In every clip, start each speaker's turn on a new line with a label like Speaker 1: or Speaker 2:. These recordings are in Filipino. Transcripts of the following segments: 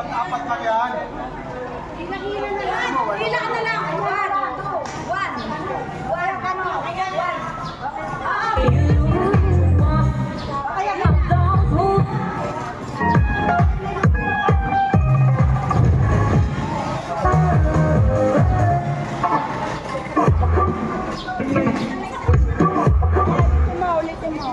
Speaker 1: Apat-apat lang yan.
Speaker 2: Hila-hila na lang. Hila ka na lang. One. One. One. Ano? Ayan. One. Kaya nga. Ulitin mo.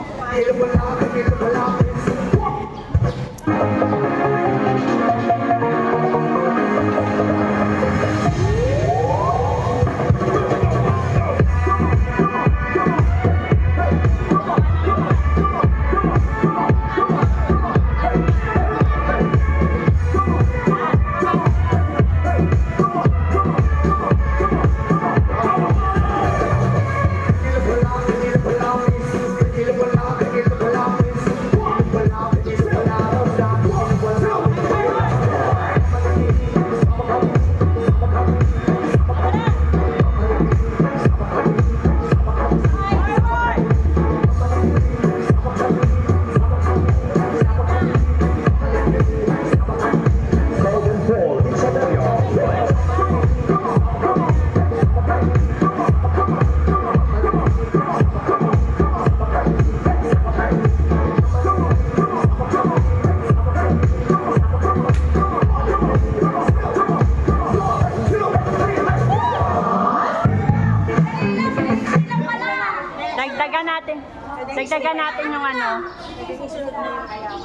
Speaker 3: Dagdagan natin yung ano.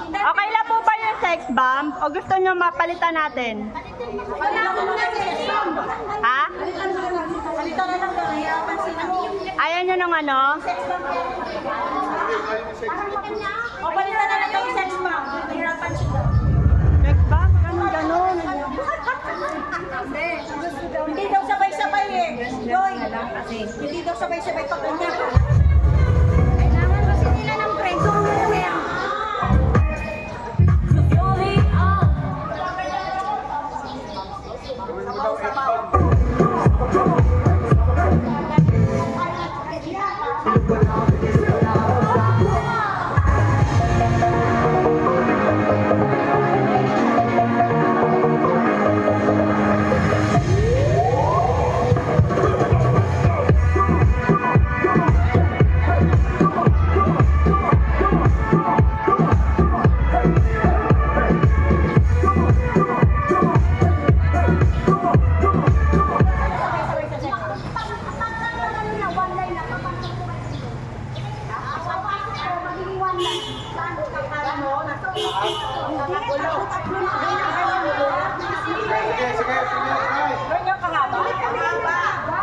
Speaker 3: Okay lang po ba yung sex bomb? O gusto nyo mapalitan natin? Ha? Ayaw nyo nung ano?
Speaker 2: O, palitan na lang yung sex bomb. Nahirapan siya.
Speaker 3: Sex bomb? Ganun.
Speaker 2: Hindi daw sabay-sabay eh. Joy. Hindi daw sabay-sabay pag kanya.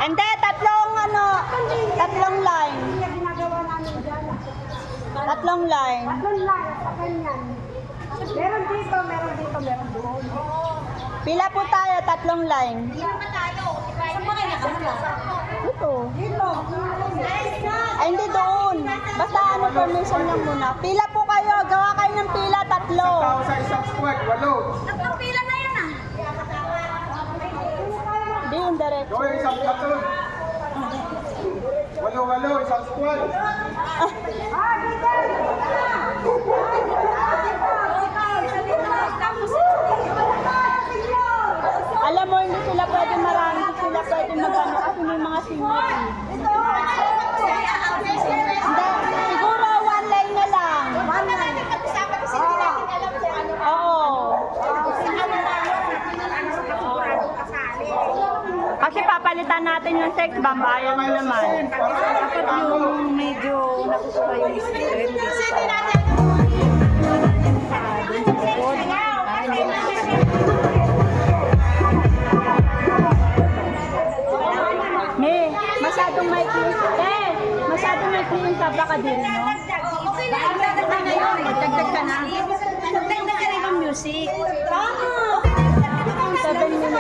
Speaker 3: Hindi, tatlong line. Tatlong line.
Speaker 2: Meron dito, meron doon.
Speaker 3: Pila po tayo, tatlong line.
Speaker 2: Saan ba kayo nakahala?
Speaker 3: Ito.
Speaker 2: Dito.
Speaker 3: Ay, hindi doon. Basta ano, permission lang muna. Pila po kayo, gawa kayo ng pila, tatlo.
Speaker 1: Tao sa isang squad, 8.
Speaker 2: Tatlong pila na yan ah.
Speaker 3: Hindi yung diretso.
Speaker 1: Gawin isang platoon. 8, isang squad.
Speaker 3: Alam mo, hindi sila pwede marami, hindi sila pwede magano kasi may mga senior. Hindi, siguro one line na lang. Oo. Kasi papalitan natin yung sex bomb, ayaw nyo naman.
Speaker 2: Dapat yung medyo nakukuha yung spirit.
Speaker 3: Masyadong may clean. Masyadong may clean sa baka din, no?
Speaker 2: Okay na, dagdag na yun. Dagdag ka na. Dagdag ka rin ng music. Tama.